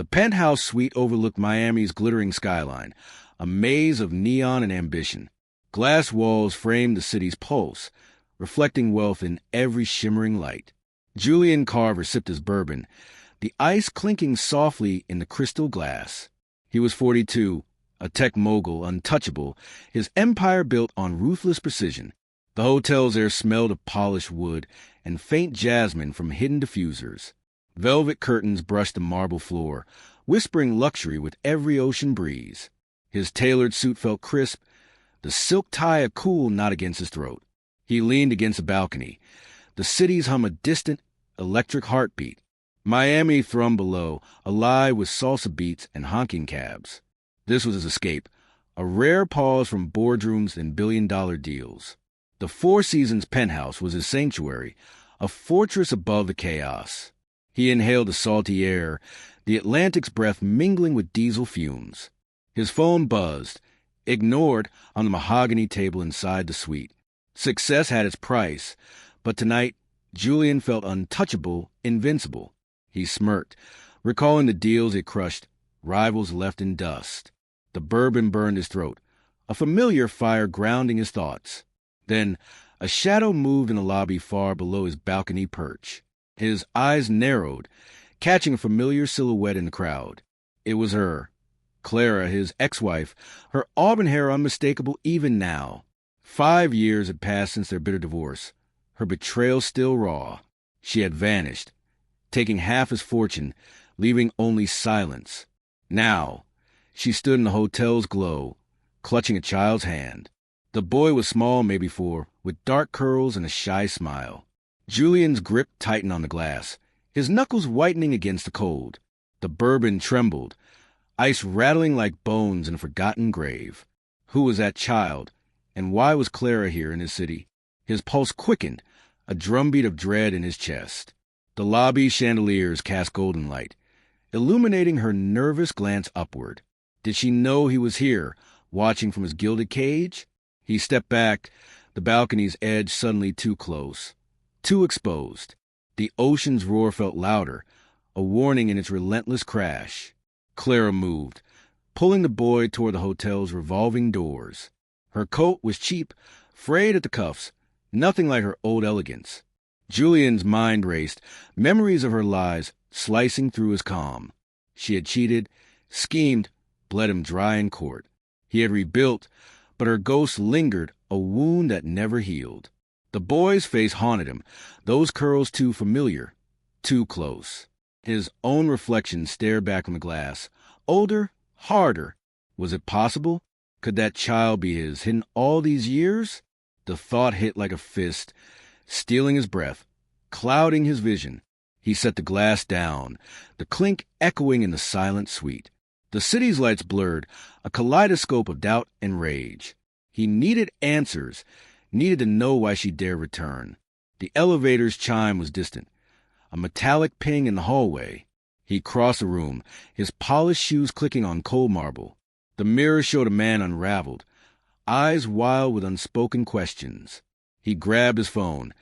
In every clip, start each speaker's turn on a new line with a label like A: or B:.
A: The penthouse suite overlooked Miami's glittering skyline, a maze of neon and ambition. Glass walls framed the city's pulse, reflecting wealth in every shimmering light. Julian Carver sipped his bourbon, the ice clinking softly in the crystal glass. He was 42, a tech mogul, untouchable, his empire built on ruthless precision. The hotel's air smelled of polished wood and faint jasmine from hidden diffusers. Velvet curtains brushed the marble floor, whispering luxury with every ocean breeze. His tailored suit felt crisp, the silk tie a cool knot against his throat. He leaned against a balcony. The city's hum a distant, electric heartbeat. Miami thrummed below, alive with salsa beats and honking cabs. This was his escape, a rare pause from boardrooms and billion-dollar deals. The Four Seasons penthouse was his sanctuary, a fortress above the chaos. He inhaled the salty air, the Atlantic's breath mingling with diesel fumes. His phone buzzed, ignored on the mahogany table inside the suite. Success had its price, but tonight Julian felt untouchable, invincible. He smirked, recalling the deals he crushed, rivals left in dust. The bourbon burned his throat, a familiar fire grounding his thoughts. Then a shadow moved in the lobby far below his balcony perch. His eyes narrowed, catching a familiar silhouette in the crowd. It was her, Clara, his ex-wife, her auburn hair unmistakable even now. 5 years had passed since their bitter divorce, her betrayal still raw. She had vanished, taking half his fortune, leaving only silence. Now, she stood in the hotel's glow, clutching a child's hand. The boy was small, maybe 4, with dark curls and a shy smile. Julian's grip tightened on the glass, his knuckles whitening against the cold. The bourbon trembled, ice rattling like bones in a forgotten grave. Who was that child, and why was Clara here in his city? His pulse quickened, a drumbeat of dread in his chest. The lobby chandeliers cast golden light, illuminating her nervous glance upward. Did she know he was here, watching from his gilded cage? He stepped back, the balcony's edge suddenly too close, too exposed. The ocean's roar felt louder, a warning in its relentless crash. Clara moved, pulling the boy toward the hotel's revolving doors. Her coat was cheap, frayed at the cuffs, nothing like her old elegance. Julian's mind raced, memories of her lies slicing through his calm. She had cheated, schemed, bled him dry in court. He had rebuilt, but her ghost lingered, a wound that never healed. The boy's face haunted him, those curls too familiar, too close. His own reflection stared back from the glass. Older, harder. Was it possible? Could that child be his, hidden all these years? The thought hit like a fist, stealing his breath, clouding his vision. He set the glass down, the clink echoing in the silent suite. The city's lights blurred, a kaleidoscope of doubt and rage. He needed answers, needed to know why she dared return. The elevator's chime was distant, a metallic ping in the hallway. He crossed the room, his polished shoes clicking on cold marble. The mirror showed a man unraveled, eyes wild with unspoken questions. He grabbed his phone,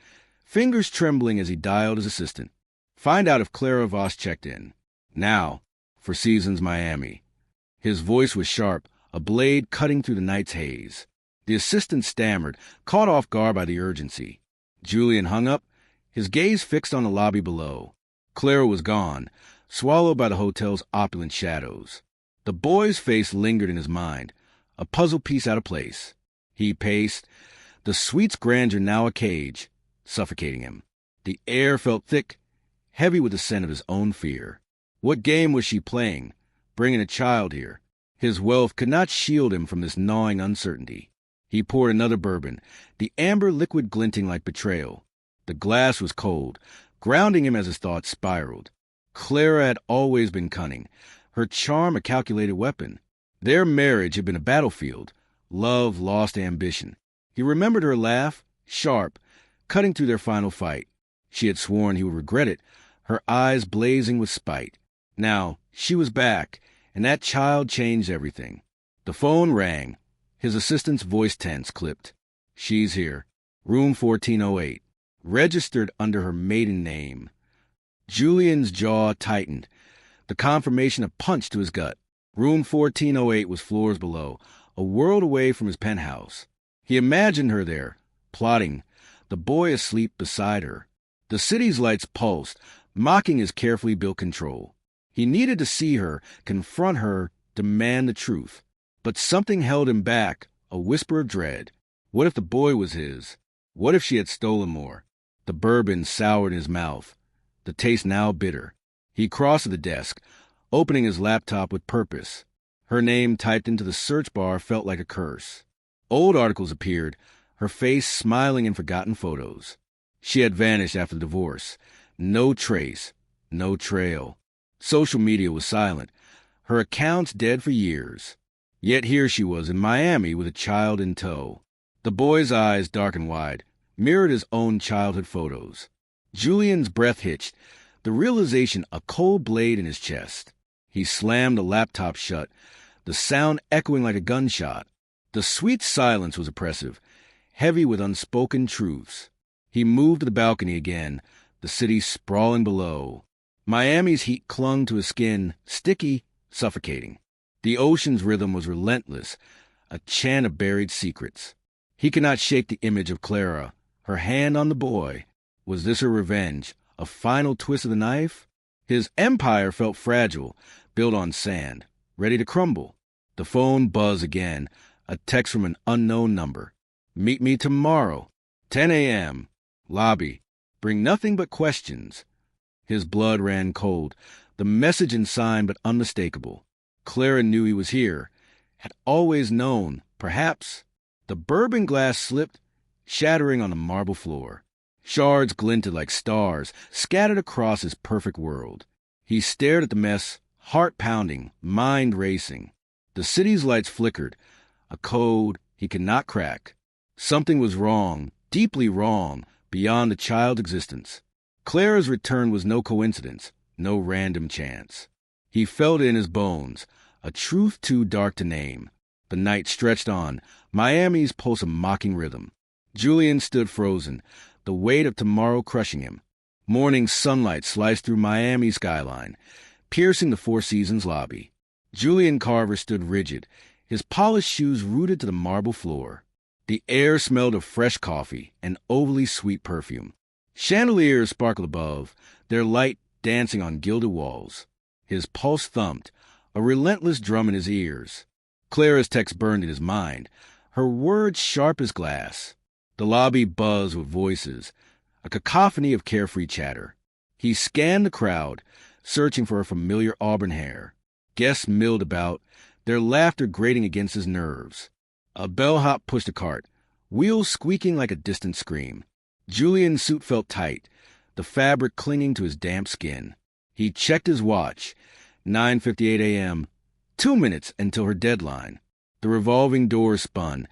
A: fingers trembling as he dialed his assistant. Find out if Clara Voss checked in. Now, for Seasons Miami. His voice was sharp, a blade cutting through the night's haze. The assistant stammered, caught off guard by the urgency. Julian hung up, his gaze fixed on the lobby below. Clara was gone, swallowed by the hotel's opulent shadows. The boy's face lingered in his mind, a puzzle piece out of place. He paced, the suite's grandeur now a cage, suffocating him. The air felt thick, heavy with the scent of his own fear. What game was she playing, bringing a child here? His wealth could not shield him from this gnawing uncertainty. He poured another bourbon, the amber liquid glinting like betrayal. The glass was cold, grounding him as his thoughts spiraled. Clara had always been cunning, her charm a calculated weapon. Their marriage had been a battlefield, love lost ambition. He remembered her laugh, sharp, cutting through their final fight. She had sworn he would regret it, her eyes blazing with spite. Now, she was back, and that child changed everything. The phone rang. His assistant's voice tense, clipped. She's here. Room 1408. Registered under her maiden name. Julian's jaw tightened. The confirmation a punch to his gut. Room 1408 was floors below, a world away from his penthouse. He imagined her there, plotting, the boy asleep beside her. The city's lights pulsed, mocking his carefully built control. He needed to see her, confront her, demand the truth. But something held him back, a whisper of dread. What if the boy was his? What if she had stolen more? The bourbon soured in his mouth, the taste now bitter. He crossed to the desk, opening his laptop with purpose. Her name typed into the search bar felt like a curse. Old articles appeared, her face smiling in forgotten photos. She had vanished after the divorce. No trace, no trail. Social media was silent, her accounts dead for years. Yet here she was in Miami with a child in tow. The boy's eyes, dark and wide, mirrored his own childhood photos. Julian's breath hitched, the realization a cold blade in his chest. He slammed the laptop shut, the sound echoing like a gunshot. The sweet silence was oppressive, heavy with unspoken truths. He moved to the balcony again, the city sprawling below. Miami's heat clung to his skin, sticky, suffocating. The ocean's rhythm was relentless, a chant of buried secrets. He could not shake the image of Clara, her hand on the boy. Was this her revenge, a final twist of the knife? His empire felt fragile, built on sand, ready to crumble. The phone buzzed again, a text from an unknown number. Meet me tomorrow, 10 a.m., lobby. Bring nothing but questions. His blood ran cold, the message unsigned but unmistakable. Clara knew he was here, had always known, perhaps. The bourbon glass slipped, shattering on the marble floor. Shards glinted like stars, scattered across his perfect world. He stared at the mess, heart pounding, mind racing. The city's lights flickered, a code he could not crack. Something was wrong, deeply wrong, beyond the child's existence. Clara's return was no coincidence, no random chance. He felt it in his bones, a truth too dark to name. The night stretched on, Miami's pulse a mocking rhythm. Julian stood frozen, the weight of tomorrow crushing him. Morning sunlight sliced through Miami's skyline, piercing the Four Seasons lobby. Julian Carver stood rigid, his polished shoes rooted to the marble floor. The air smelled of fresh coffee and overly sweet perfume. Chandeliers sparkled above, their light dancing on gilded walls. His pulse thumped, a relentless drum in his ears. Clara's text burned in his mind, her words sharp as glass. The lobby buzzed with voices, a cacophony of carefree chatter. He scanned the crowd, searching for her familiar auburn hair. Guests milled about, their laughter grating against his nerves. A bellhop pushed a cart, wheels squeaking like a distant scream. Julian's suit felt tight, the fabric clinging to his damp skin. He checked his watch. 9:58 a.m. 2 minutes until her deadline. The revolving doors spun,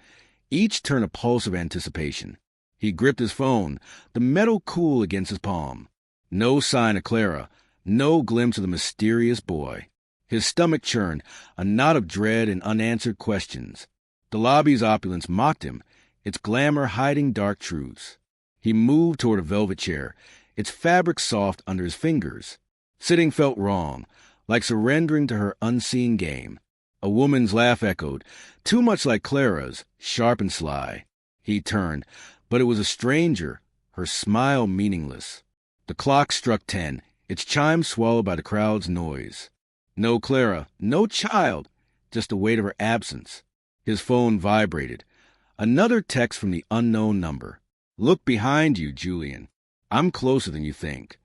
A: each turn a pulse of anticipation. He gripped his phone, the metal cool against his palm. No sign of Clara, no glimpse of the mysterious boy. His stomach churned, a knot of dread and unanswered questions. The lobby's opulence mocked him, its glamour hiding dark truths. He moved toward a velvet chair, its fabric soft under his fingers. Sitting felt wrong, like surrendering to her unseen game. A woman's laugh echoed, too much like Clara's, sharp and sly. He turned, but it was a stranger, her smile meaningless. The clock struck 10, its chime swallowed by the crowd's noise. No Clara, no child, just the weight of her absence. His phone vibrated. Another text from the unknown number. Look behind you, Julian. I'm closer than you think.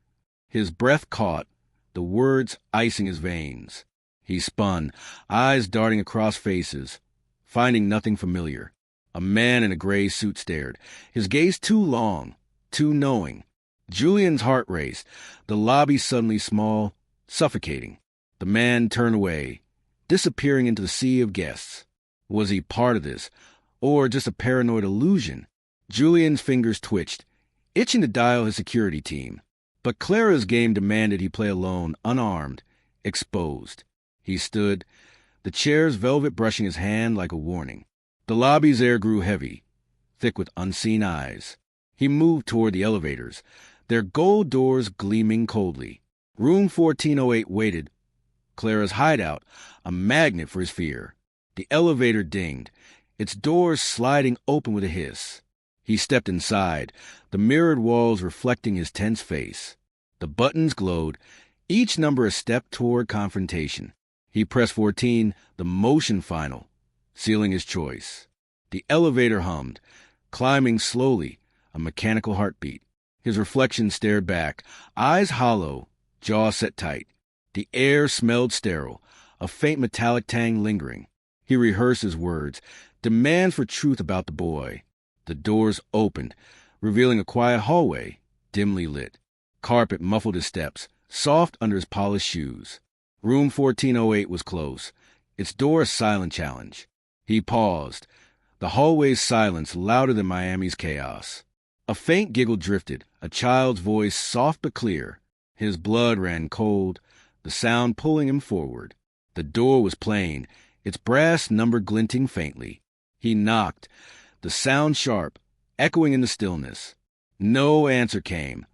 A: His breath caught, the words icing his veins. He spun, eyes darting across faces, finding nothing familiar. A man in a gray suit stared, his gaze too long, too knowing. Julian's heart raced, the lobby suddenly small, suffocating. The man turned away, disappearing into the sea of guests. Was he part of this, or just a paranoid illusion? Julian's fingers twitched, itching to dial his security team. But Clara's game demanded he play alone, unarmed, exposed. He stood, the chair's velvet brushing his hand like a warning. The lobby's air grew heavy, thick with unseen eyes. He moved toward the elevators, their gold doors gleaming coldly. Room 1408 waited, Clara's hideout, a magnet for his fear. The elevator dinged, its doors sliding open with a hiss. He stepped inside, the mirrored walls reflecting his tense face. The buttons glowed, each number a step toward confrontation. He pressed 14, the motion final, sealing his choice. The elevator hummed, climbing slowly, a mechanical heartbeat. His reflection stared back, eyes hollow, jaw set tight. The air smelled sterile, a faint metallic tang lingering. He rehearsed his words, demands for truth about the boy. The doors opened, revealing a quiet hallway, dimly lit. Carpet muffled his steps, soft under his polished shoes. Room 1408 was close, its door a silent challenge. He paused, the hallway's silence louder than Miami's chaos. A faint giggle drifted, a child's voice soft but clear. His blood ran cold, the sound pulling him forward. The door was plain, its brass number glinting faintly. He knocked, the sound sharp, echoing in the stillness. No answer came,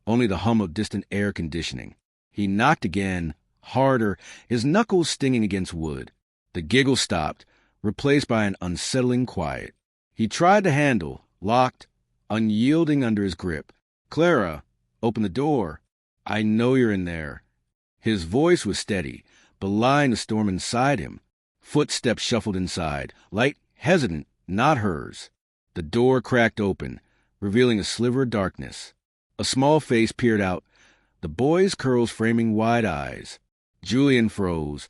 A: only the hum of distant air conditioning. He knocked again, harder, his knuckles stinging against wood. The giggle stopped, replaced by an unsettling quiet. He tried the handle, locked, unyielding under his grip. "Clara, open the door. I know you're in there." His voice was steady, belying the storm inside him. Footsteps shuffled inside, light, hesitant, not hers. The door cracked open, revealing a sliver of darkness. A small face peered out, the boy's curls framing wide eyes. Julian froze.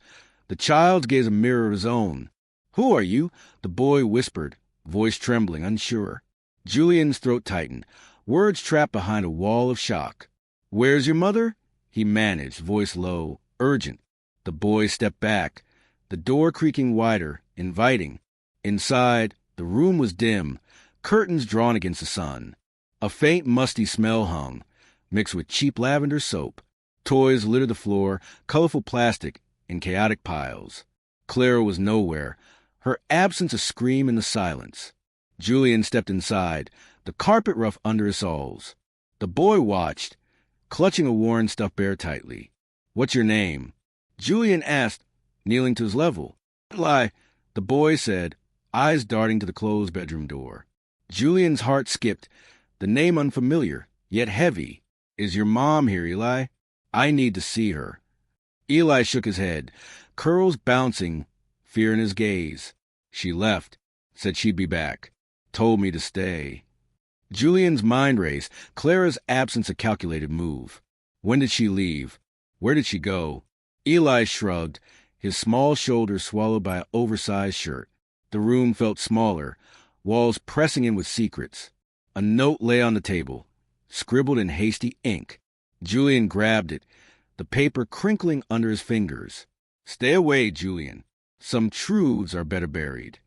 A: The child's gaze a mirror of his own. "Who are you?" the boy whispered, voice trembling, unsure. Julian's throat tightened, words trapped behind a wall of shock. "Where's your mother?" he managed, voice low, urgent. The boy stepped back, the door creaking wider, inviting. Inside, the room was dim, curtains drawn against the sun. A faint, musty smell hung, mixed with cheap lavender soap. Toys littered the floor, colorful plastic in chaotic piles. Clara was nowhere, her absence a scream in the silence. Julian stepped inside, the carpet rough under his soles. The boy watched, clutching a worn stuffed bear tightly. "What's your name?" Julian asked, kneeling to his level. "Eli," the boy said, eyes darting to the closed bedroom door. Julian's heart skipped, the name unfamiliar, yet heavy. "Is your mom here, Eli? I need to see her." Eli shook his head, curls bouncing, fear in his gaze. "She left, said she'd be back, told me to stay." Julian's mind raced, Clara's absence a calculated move. When did she leave? Where did she go? Eli shrugged, his small shoulders swallowed by an oversized shirt. The room felt smaller, walls pressing in with secrets. A note lay on the table, scribbled in hasty ink. Julian grabbed it, the paper crinkling under his fingers. "Stay away, Julian. Some truths are better buried."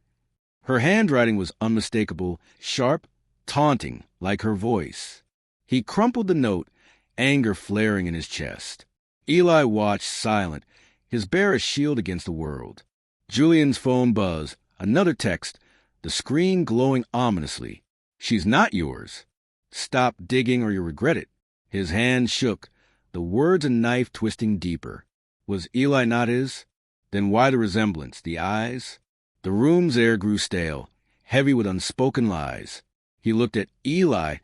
A: Her handwriting was unmistakable, sharp, taunting, like her voice. He crumpled the note, anger flaring in his chest. Eli watched, silent, his barest shield against the world. Julian's phone buzzed, another text, the screen glowing ominously. "She's not yours. Stop digging or you'll regret it." His hand shook, the words a knife twisting deeper. Was Eli not his? Then why the resemblance, the eyes? The room's air grew stale, heavy with unspoken lies. He looked at Eli,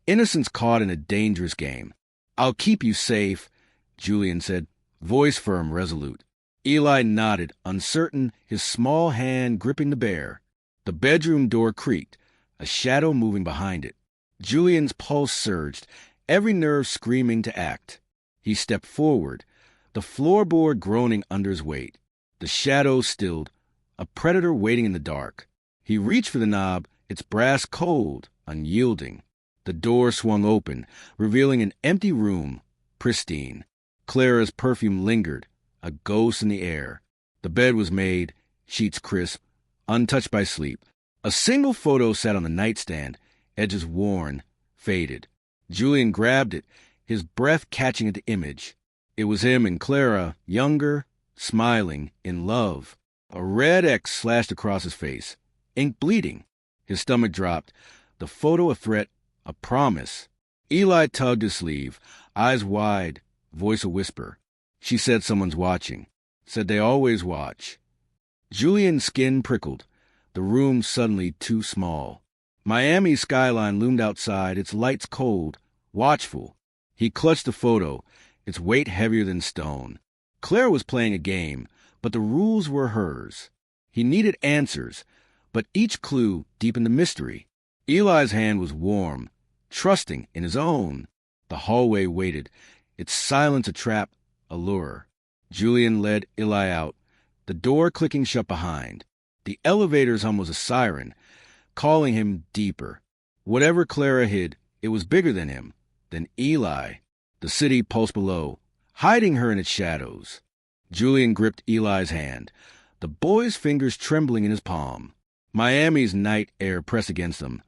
A: innocence caught in a dangerous game. "I'll keep you safe," Julian said, voice firm, resolute. Eli nodded, uncertain, his small hand gripping the bear. The bedroom door creaked, a shadow moving behind it. Julian's pulse surged, every nerve screaming to act. He stepped forward, the floorboard groaning under his weight. The shadow stilled, a predator waiting in the dark. He reached for the knob, its brass cold, unyielding. The door swung open, revealing an empty room, pristine. Clara's perfume lingered, a ghost in the air. The bed was made, sheets crisp, untouched by sleep. A single photo sat on the nightstand, edges worn, faded. Julian grabbed it, his breath catching at the image. It was him and Clara, younger, smiling, in love. A red X slashed across his face, ink bleeding. His stomach dropped, the photo a threat, a promise. Eli tugged his sleeve, eyes wide, voice a whisper. "She said someone's watching." Said they always watch. Julian's skin prickled, the room suddenly too small. Miami's skyline loomed outside, its lights cold, watchful. He clutched the photo, its weight heavier than stone. Clara was playing a game, but the rules were hers. He needed answers, but each clue deepened the mystery. Eli's hand was warm, trusting in his own. The hallway waited, its silence a trap, a lure. Julian led Eli out, the door clicking shut behind. The elevator's hum was a siren, calling him deeper. Whatever Clara hid, it was bigger than him, than Eli. The city pulsed below, hiding her in its shadows. Julian gripped Eli's hand, the boy's fingers trembling in his palm. Miami's night air pressed against them,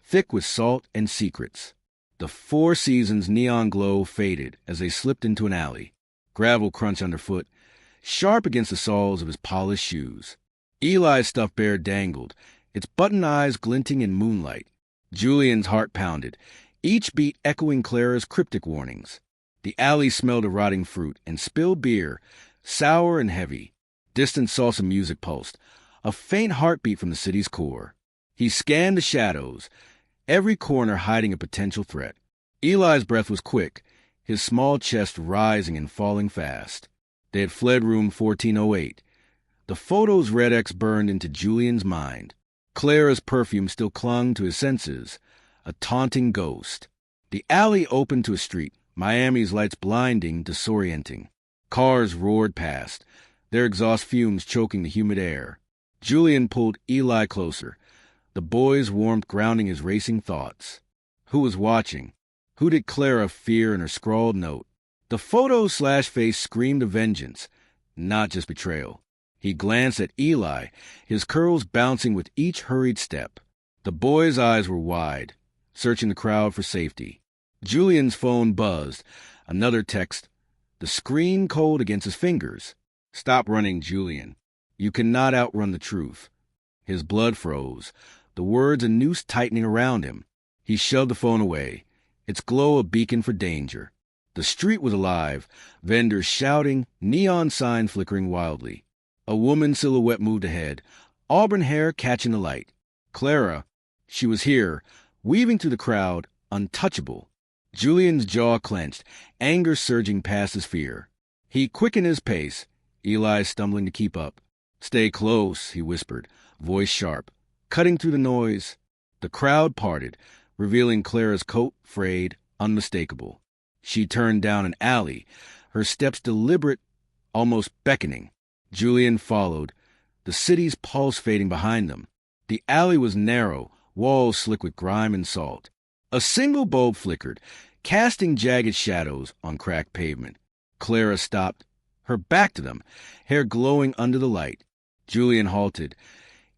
A: thick with salt and secrets. The Four Seasons neon glow faded as they slipped into an alley. Gravel crunched underfoot, sharp against the soles of his polished shoes. Eli's stuffed bear dangled, its button eyes glinting in moonlight. Julian's heart pounded, each beat echoing Clara's cryptic warnings. The alley smelled of rotting fruit and spilled beer, sour and heavy. Distant salsa music pulsed, a faint heartbeat from the city's core. He scanned the shadows, every corner hiding a potential threat. Eli's breath was quick, his small chest rising and falling fast. They had fled room 1408. The photo's red X burned into Julian's mind. Clara's perfume still clung to his senses, a taunting ghost. The alley opened to a street, Miami's lights blinding, disorienting. Cars roared past, their exhaust fumes choking the humid air. Julian pulled Eli closer, the boy's warmth grounding his racing thoughts. Who was watching? Who did Clara fear in her scrawled note? The photo/face screamed of vengeance, not just betrayal. He glanced at Eli, his curls bouncing with each hurried step. The boy's eyes were wide, searching the crowd for safety. Julian's phone buzzed. Another text. The screen cold against his fingers. Stop running, Julian. You cannot outrun the truth. His blood froze, the words a noose tightening around him. He shoved the phone away, its glow a beacon for danger. The street was alive, vendors shouting, neon signs flickering wildly. A woman's silhouette moved ahead, auburn hair catching the light. Clara, she was here, weaving through the crowd, untouchable. Julian's jaw clenched, anger surging past his fear. He quickened his pace, Eli stumbling to keep up. Stay close, he whispered, voice sharp, cutting through the noise. The crowd parted, revealing Clara's coat frayed, unmistakable. She turned down an alley, her steps deliberate, almost beckoning. Julian followed, the city's pulse fading behind them. The alley was narrow, walls slick with grime and salt. A single bulb flickered, casting jagged shadows on cracked pavement. Clara stopped, her back to them, hair glowing under the light. Julian halted,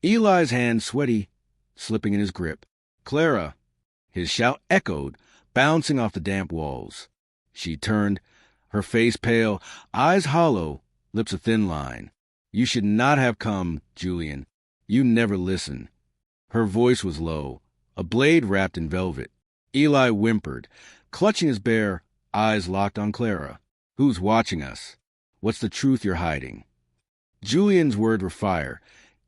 A: Eli's hand sweaty, slipping in his grip. Clara! His shout echoed, bouncing off the damp walls. She turned, her face pale, eyes hollow, lips a thin line. You should not have come, Julian. You never listen. Her voice was low, a blade wrapped in velvet. Eli whimpered, clutching his bear, eyes locked on Clara. Who's watching us? What's the truth you're hiding? Julian's words were fire,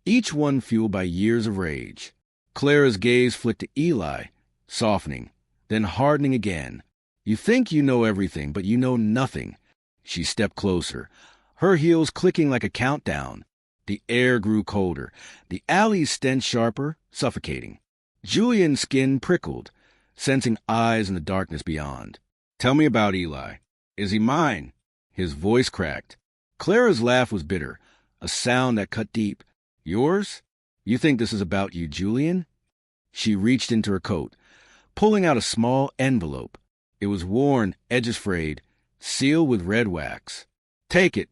A: each one fueled by years of rage. Clara's gaze flicked to Eli, softening, then hardening again. You think you know everything, but you know nothing. She stepped closer, her heels clicking like a countdown. The air grew colder, the alley's stench sharper, suffocating. Julian's skin prickled, sensing eyes in the darkness beyond. Tell me about Eli. Is he mine? His voice cracked. Clara's laugh was bitter, a sound that cut deep. Yours? You think this is about you, Julian? She reached into her coat, pulling out a small envelope. It was worn, edges frayed, sealed with red wax. Take it,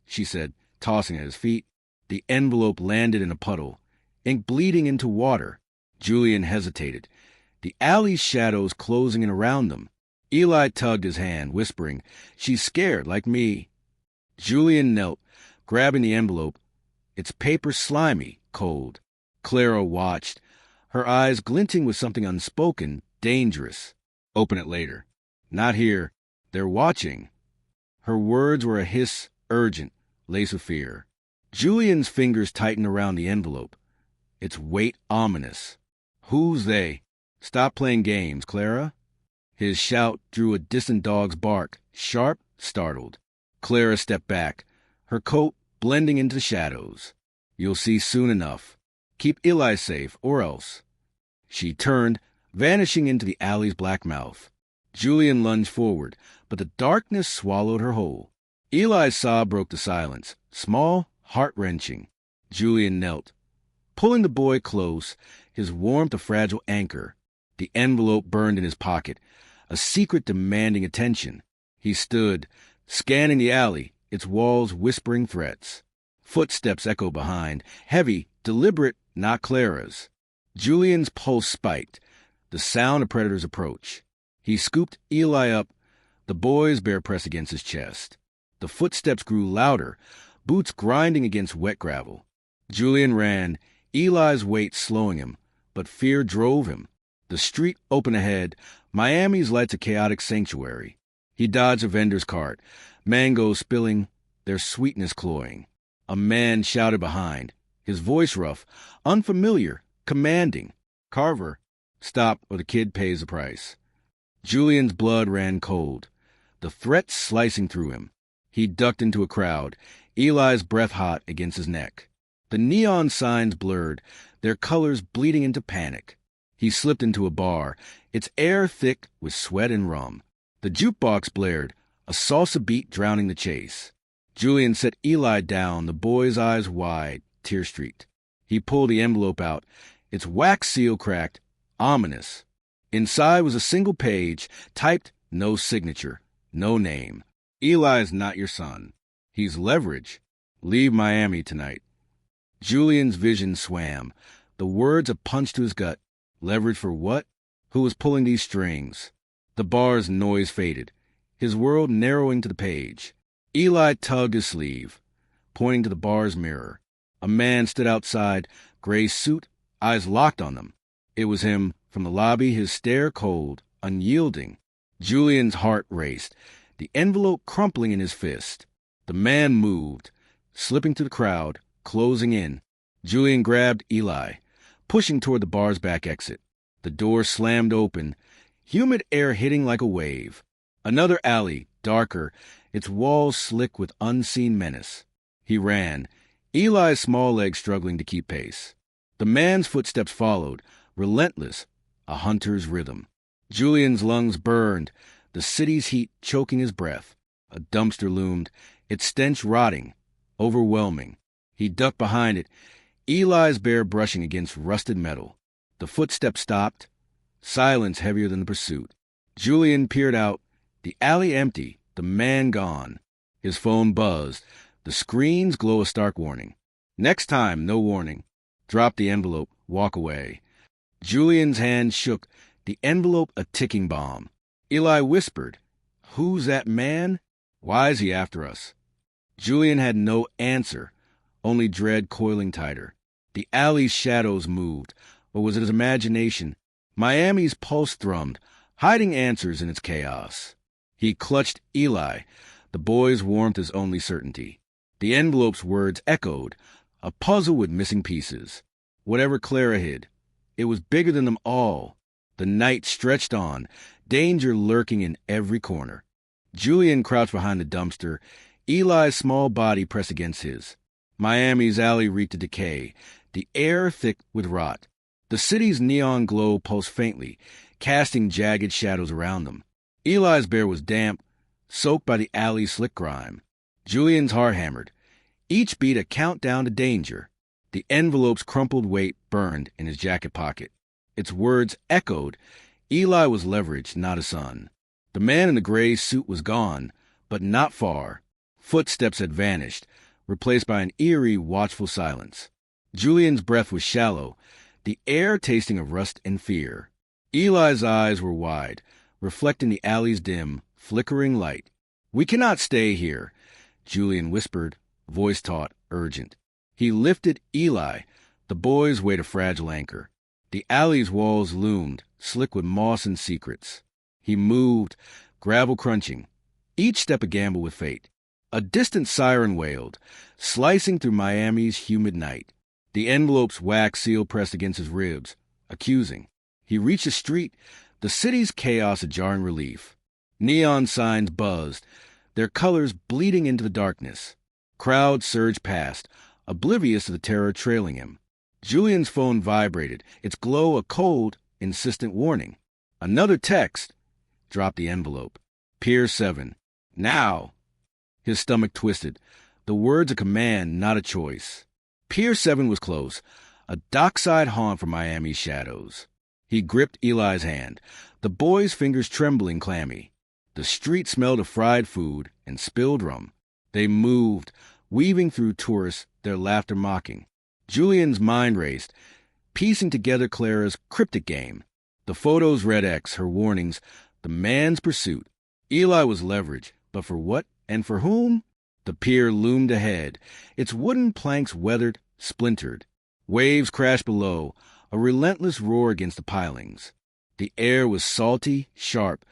A: she said, tossing at his feet. The envelope landed in a puddle, ink bleeding into water. Julian hesitated, the alley's shadows closing in around them. Eli tugged his hand, whispering, She's scared, like me. Julian knelt, grabbing the envelope, its paper slimy, cold. Clara watched, her eyes glinting with something unspoken, dangerous. Open it later. Not here. They're watching. Her words were a hiss, urgent, lace of fear. Julian's fingers tightened around the envelope, its weight ominous. Who's they? Stop playing games, Clara. His shout drew a distant dog's bark, sharp, startled. Clara stepped back, her coat blending into the shadows. You'll see soon enough. Keep Eli safe, or else. She turned, vanishing into the alley's black mouth. Julian lunged forward, but the darkness swallowed her whole. Eli's sob broke the silence, small, heart-wrenching. Julian knelt, pulling the boy close, his warmth a fragile anchor. The envelope burned in his pocket, a secret demanding attention. He stood, scanning the alley, its walls whispering threats. Footsteps echoed behind, heavy, deliberate, not Clara's. Julian's pulse spiked, the sound of predator's approach. He scooped Eli up, the boy's bare press against his chest. The footsteps grew louder, boots grinding against wet gravel. Julian ran, Eli's weight slowing him, but fear drove him. The street open ahead, Miami's lights a chaotic sanctuary. He dodged a vendor's cart, mangoes spilling, their sweetness cloying. A man shouted behind, his voice rough, unfamiliar, commanding. Carver, stop or the kid pays the price. Julian's blood ran cold, the threat slicing through him. He ducked into a crowd, Eli's breath hot against his neck. The neon signs blurred, their colors bleeding into panic. He slipped into a bar, its air thick with sweat and rum. The jukebox blared, a salsa beat drowning the chase. Julian set Eli down, the boy's eyes wide, tear-streaked. He pulled the envelope out, its wax seal cracked, ominous. Inside was a single page, typed no signature, no name. Eli's not your son. He's leverage. Leave Miami tonight. Julian's vision swam, the words a punch to his gut. Leverage for what? Who was pulling these strings? The bar's noise faded, his world narrowing to the page. Eli tugged his sleeve, pointing to the bar's mirror. A man stood outside, gray suit, eyes locked on them. It was him, from the lobby, his stare cold, unyielding. Julian's heart raced, the envelope crumpling in his fist. The man moved, slipping through the crowd, closing in. Julian grabbed Eli, pushing toward the bar's back exit. The door slammed open, humid air hitting like a wave. Another alley, darker, its walls slick with unseen menace. He ran, Eli's small legs struggling to keep pace. The man's footsteps followed, relentless, a hunter's rhythm. Julian's lungs burned, the city's heat choking his breath. A dumpster loomed, its stench rotting, overwhelming. He ducked behind it, Eli's bare brushing against rusted metal. The footsteps stopped, silence heavier than the pursuit. Julian peered out, the alley empty, the man gone. His phone buzzed, the screens glow a stark warning. Next time, no warning. Drop the envelope, walk away. Julian's hand shook, the envelope a ticking bomb. Eli whispered, "Who's that man? Why is he after us?" Julian had no answer, only dread coiling tighter. The alley's shadows moved, or was it his imagination? Miami's pulse thrummed, hiding answers in its chaos. He clutched Eli, the boy's warmth his only certainty. The envelope's words echoed, a puzzle with missing pieces. Whatever Clara hid, it was bigger than them all. The night stretched on, danger lurking in every corner. Julian crouched behind the dumpster, Eli's small body pressed against his. Miami's alley reeked of decay, the air thick with rot. The city's neon glow pulsed faintly, casting jagged shadows around them. Eli's bear was damp, soaked by the alley's slick grime. Julian's heart hammered, each beat a countdown to danger. The envelope's crumpled weight burned in his jacket pocket. Its words echoed. Eli was leverage, not a son. The man in the gray suit was gone, but not far. Footsteps had vanished, replaced by an eerie, watchful silence. Julian's breath was shallow, the air tasting of rust and fear. Eli's eyes were wide, reflecting the alley's dim, flickering light. "We cannot stay here," Julian whispered, voice taut, urgent. He lifted Eli, the boy's weight a fragile anchor. The alley's walls loomed, slick with moss and secrets. He moved, gravel crunching, each step a gamble with fate. A distant siren wailed, slicing through Miami's humid night. The envelope's wax seal pressed against his ribs, accusing. He reached the street, the city's chaos a jarring relief. Neon signs buzzed, their colors bleeding into the darkness. Crowds surged past, oblivious to the terror trailing him. Julian's phone vibrated, its glow a cold, insistent warning. Another text. Dropped the envelope. Pier 7. Now. His stomach twisted. The words a command, not a choice. Pier 7 was close, a dockside haunt for Miami's shadows. He gripped Eli's hand, the boy's fingers trembling clammy. The street smelled of fried food and spilled rum. They moved, weaving through tourists, their laughter mocking. Julian's mind raced, piecing together Clara's cryptic game. The photo's red X, her warnings, the man's pursuit. Eli was leverage, but for what and for whom? The pier loomed ahead, its wooden planks weathered, splintered. Waves crashed below, a relentless roar against the pilings. The air was salty, sharp,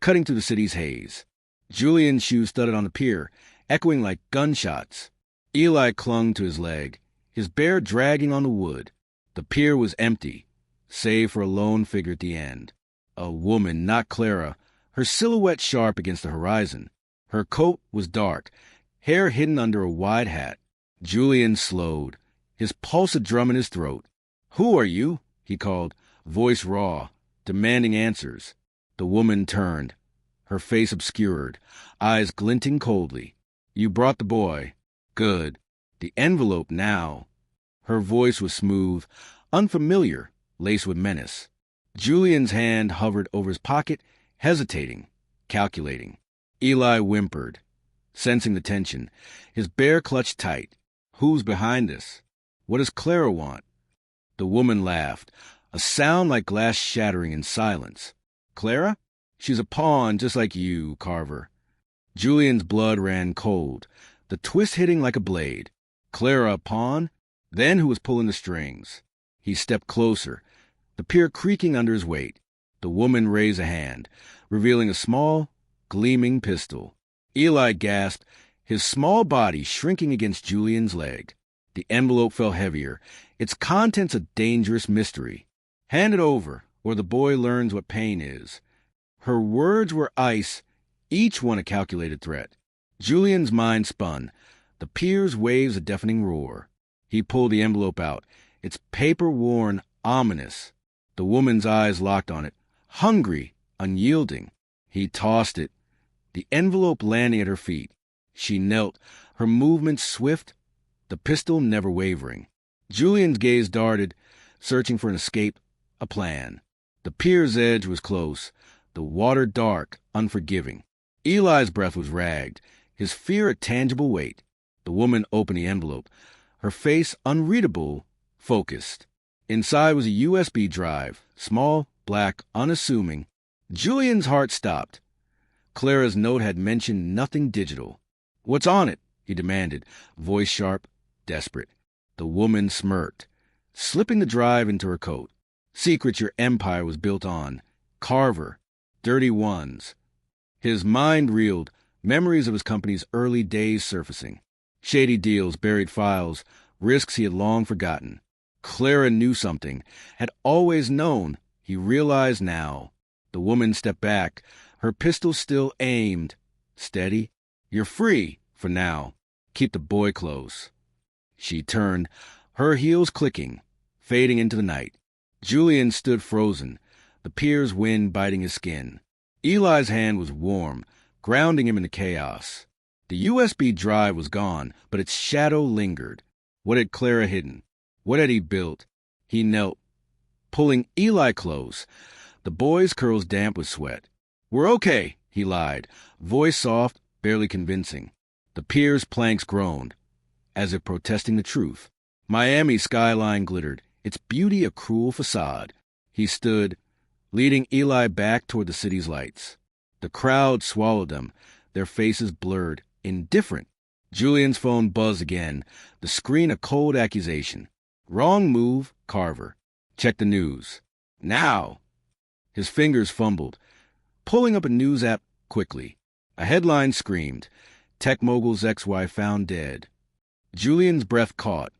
A: cutting through the city's haze. Julian's shoes thudded on the pier, echoing like gunshots. Eli clung to his leg, his bear dragging on the wood. The pier was empty, save for a lone figure at the end. A woman, not Clara, her silhouette sharp against the horizon. Her coat was dark, hair hidden under a wide hat. Julian slowed, his pulse a drum in his throat. "Who are you?" he called, voice raw, demanding answers. The woman turned, her face obscured, eyes glinting coldly. "You brought the boy. Good. The envelope now." Her voice was smooth, unfamiliar, laced with menace. Julian's hand hovered over his pocket, hesitating, calculating. Eli whimpered, sensing the tension, his bear clutched tight. Who's behind this? What does Clara want? The woman laughed, a sound like glass shattering in silence. Clara? She's a pawn just like you, Carver. Julian's blood ran cold, the twist hitting like a blade. Clara a pawn? Then who was pulling the strings? He stepped closer, the pier creaking under his weight. The woman raised a hand, revealing a small, gleaming pistol. Eli gasped, his small body shrinking against Julian's leg. The envelope fell heavier, its contents a dangerous mystery. "Hand it over, or the boy learns what pain is." Her words were ice, each one a calculated threat. Julian's mind spun, the pier's waves a deafening roar. He pulled the envelope out, its paper worn, ominous. The woman's eyes locked on it, hungry, unyielding. He tossed it, the envelope landing at her feet. She knelt, her movements swift, the pistol never wavering. Julian's gaze darted, searching for an escape, a plan. The pier's edge was close, the water dark, unforgiving. Eli's breath was ragged, his fear a tangible weight. The woman opened the envelope, her face unreadable, focused. Inside was a USB drive, small, black, unassuming. Julian's heart stopped. Clara's note had mentioned nothing digital. "What's on it?" he demanded, voice sharp, desperate. The woman smirked, slipping the drive into her coat. "Secrets your empire was built on. Carver. Dirty ones." His mind reeled, memories of his company's early days surfacing. Shady deals, buried files, risks he had long forgotten. Clara knew something, had always known, he realized now. The woman stepped back, her pistol still aimed. Steady. "You're free, for now. Keep the boy close." She turned, her heels clicking, fading into the night. Julian stood frozen, the pier's wind biting his skin. Eli's hand was warm, grounding him in the chaos. The USB drive was gone, but its shadow lingered. What had Clara hidden? What had he built? He knelt, pulling Eli close, the boy's curls damp with sweat. "We're okay," he lied, voice soft, barely convincing. The pier's planks groaned, as if protesting the truth. Miami's skyline glittered, its beauty a cruel facade. He stood, leading Eli back toward the city's lights. The crowd swallowed them, their faces blurred, indifferent. Julian's phone buzzed again, the screen a cold accusation. "Wrong move, Carver. Check the news. Now." His fingers fumbled, pulling up a news app quickly. A headline screamed, Tech mogul's ex-wife found dead. Julian's breath caught,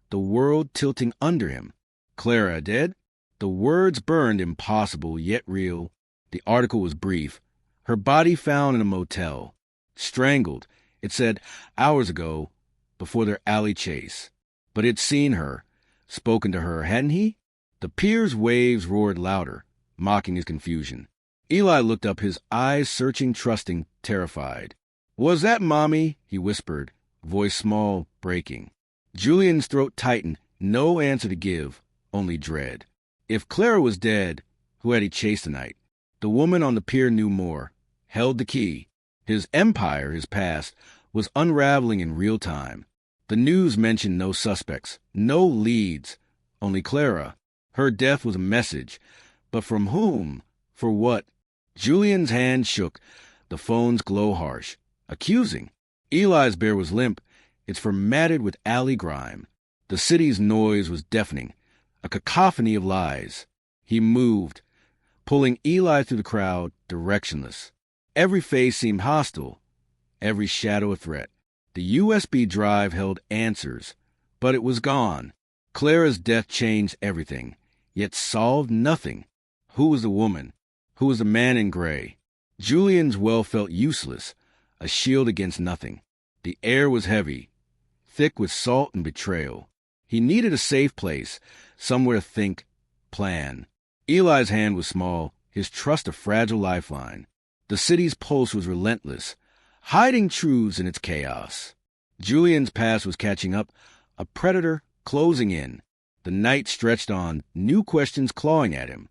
A: the world tilting under him. Clara dead? The words burned impossible yet real. The article was brief. Her body found in a motel. Strangled, it said, hours ago, before their alley chase. But he'd seen her, spoken to her, hadn't he? The pier's waves roared louder, mocking his confusion. Eli looked up, his eyes searching, trusting, terrified. "Was that Mommy?" he whispered, voice small, breaking. Julian's throat tightened, no answer to give, only dread. If Clara was dead, who had he chased tonight? The woman on the pier knew more, held the key. His empire, his past, was unraveling in real time. The news mentioned no suspects, no leads, only Clara. Her death was a message, but from whom? For what? Julian's hand shook, the phone's glow harsh, accusing. Eli's bear was limp, its fur matted with alley grime. The city's noise was deafening, a cacophony of lies. He moved, pulling Eli through the crowd, directionless. Every face seemed hostile, every shadow a threat. The USB drive held answers, but it was gone. Clara's death changed everything, yet solved nothing. Who was the woman? Who was the man in gray? Julian's well felt useless, a shield against nothing. The air was heavy, thick with salt and betrayal. He needed a safe place, somewhere to think, plan. Eli's hand was small, his trust a fragile lifeline. The city's pulse was relentless, hiding truths in its chaos. Julian's past was catching up, a predator closing in. The night stretched on, new questions clawing at him.